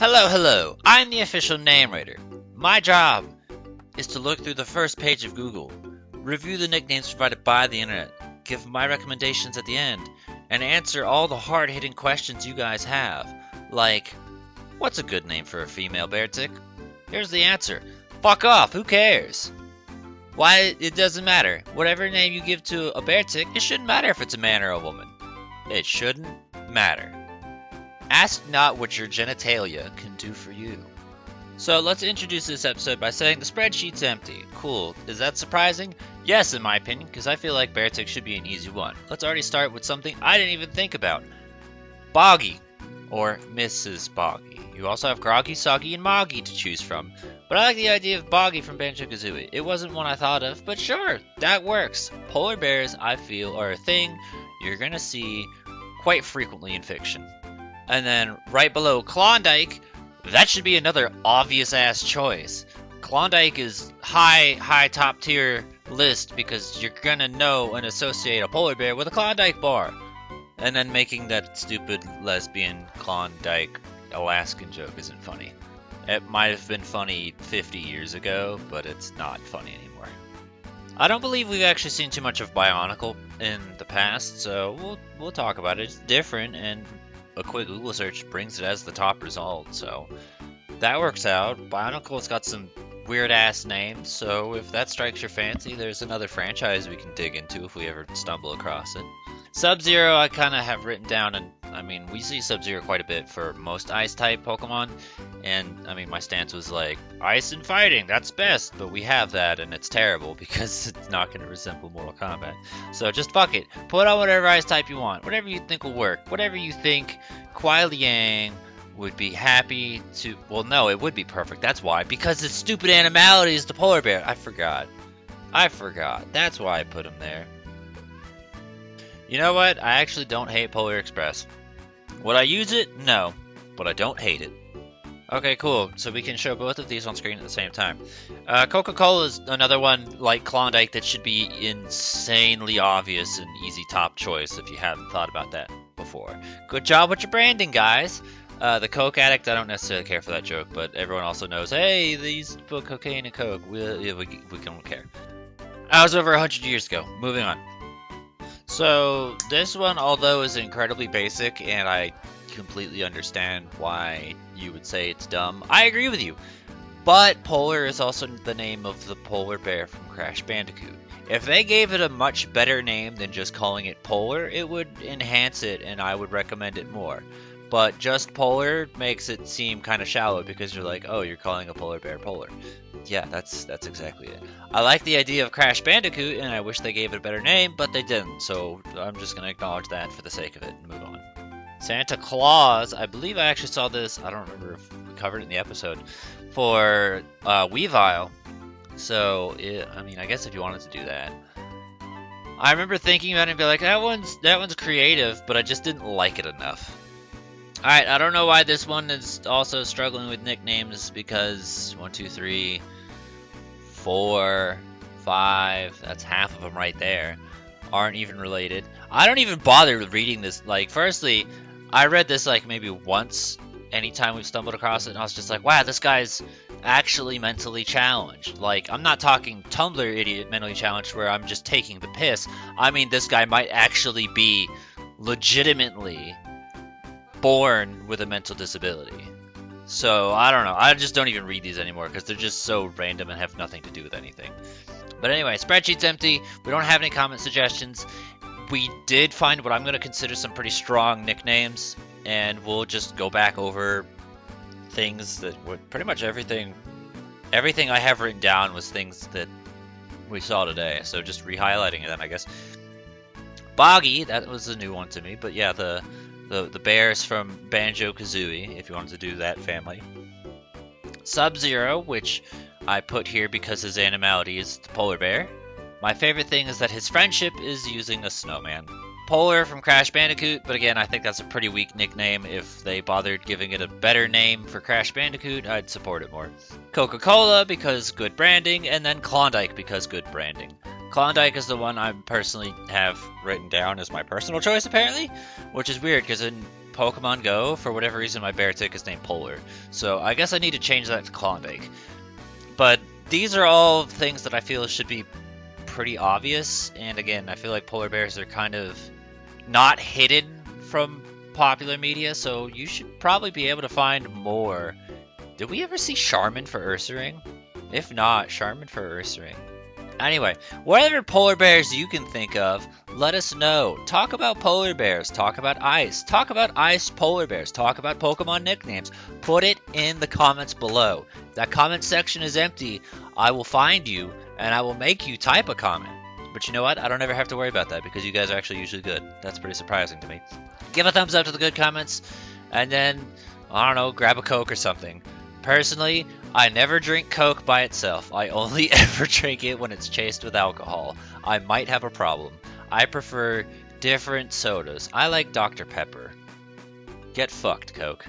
Hello, I'm the official name writer. My job is to look through the first page of Google, review the nicknames provided by the internet, give my recommendations at the end, and answer all the hard-hitting questions you guys have. Like, what's a good name for a female Beartic? Here's the answer. Fuck off, who cares? Why, it doesn't matter. Whatever name you give to a Beartic, it shouldn't matter if it's a man or a woman. It shouldn't matter. Ask not what your genitalia can do for you. So let's introduce this episode by saying the spreadsheet's empty. Cool. Is that surprising? Yes, in my opinion, because I feel like Beartic should be an easy one. Let's already start with something I didn't even think about. Boggy, or Mrs. Boggy. You also have Groggy, Soggy, and Moggy to choose from. But I like the idea of Boggy from Banjo-Kazooie. It wasn't one I thought of, but sure, that works. Polar bears, I feel, are a thing you're gonna see quite frequently in fiction. And then right below Klondike, that should be another obvious-ass choice. Klondike is high top tier list because you're gonna know and associate a polar bear with a Klondike bar. And then making that stupid lesbian Klondike Alaskan joke isn't funny. It might have been funny 50 years ago, but it's not funny anymore. I don't believe we've actually seen too much of Bionicle in the past, so we'll talk about it. It's different, and a quick Google search brings it as the top result, so that works out. Bionicle's got some weird-ass names, so if that strikes your fancy, there's another franchise we can dig into if we ever stumble across it. SubZero I kind of have written down, and I mean, we see SubZero quite a bit for most Ice-type Pokemon, and I mean, my stance was like, Ice and Fighting, that's best, but we have that, and it's terrible because it's not going to resemble Mortal Kombat. So just fuck it. Put on whatever Ice-type you want, whatever you think will work, whatever you think Kuai Liang would be happy to... Well, no, it would be perfect, that's why, because its stupid animality is the polar bear. I forgot. That's why I put him there. You know what? I actually don't hate Polar Express. Would I use it? No, but I don't hate it. Okay, cool. So we can show both of these on screen at the same time. CocaCola is another one like Klondike that should be insanely obvious and easy top choice if you haven't thought about that before. Good job with your branding, guys. The Coke addict, I don't necessarily care for that joke, but everyone also knows, hey, they used to put cocaine in Coke. We don't care. That was over 100 years ago. Moving on. So this one, although is incredibly basic, and I completely understand why you would say it's dumb, I agree with you. But Polar is also the name of the polar bear from Crash Bandicoot. If they gave it a much better name than just calling it Polar, it would enhance it and I would recommend it more. But just Polar makes it seem kind of shallow because you're like, oh, you're calling a polar bear Polar. Yeah, that's exactly it. I like the idea of Crash Bandicoot, and I wish they gave it a better name, but they didn't, so I'm just going to acknowledge that for the sake of it and move on. Santa Claus, I believe I actually saw this, I don't remember if we covered it in the episode, for Weavile. So, I mean, I guess if you wanted to do that. I remember thinking about it and be like, that one's creative, but I just didn't like it enough. Alright, I don't know why this one is also struggling with nicknames because 1, 2, 3, 4, 5, that's half of them right there, aren't even related. I don't even bother reading this. Like, firstly, I read this like maybe once anytime we've stumbled across it, and I was just like, wow, this guy's actually mentally challenged. Like, I'm not talking Tumblr idiot mentally challenged where I'm just taking the piss. I mean, this guy might actually be legitimately born with a mental disability. So, I don't know. I just don't even read these anymore because they're just so random and have nothing to do with anything. But anyway, spreadsheet's empty. We don't have any comment suggestions. We did find what I'm going to consider some pretty strong nicknames, and we'll just go back over things that were pretty much everything I have written down was things that we saw today. So just re-highlighting it then, I guess. Boggy, that was a new one to me, but yeah, the bears from Banjo-Kazooie, if you wanted to do that family. SubZero, which I put here because his animality is the polar bear. My favorite thing is that his friendship is using a snowman. Polar from Crash Bandicoot, but again, I think that's a pretty weak nickname. If they bothered giving it a better name for Crash Bandicoot, I'd support it more. Coca-Cola, because good branding, and then Klondike, because good branding. Klondike is the one I personally have written down as my personal choice, apparently, which is weird, because in Pokemon Go, for whatever reason, my Beartic is named Polar. So I guess I need to change that to Klondike. But these are all things that I feel should be pretty obvious. And again, I feel like polar bears are kind of not hidden from popular media, so you should probably be able to find more. Did we ever see Charmin for Ursaring? If not, Charmin for Ursaring. Anyway, whatever polar bears you can think of, let us know. Talk about polar bears. Talk about ice. Talk about ice polar bears. Talk about Pokemon nicknames. Put it in the comments below. If that comment section is empty, I will find you and I will make you type a comment. But you know what? I don't ever have to worry about that because you guys are actually usually good. That's pretty surprising to me. Give a thumbs up to the good comments and then, I don't know, grab a Coke or something. Personally, I never drink Coke by itself. I only ever drink it when it's chased with alcohol. I might have a problem. I prefer different sodas. I like Dr. Pepper. Get fucked, Coke.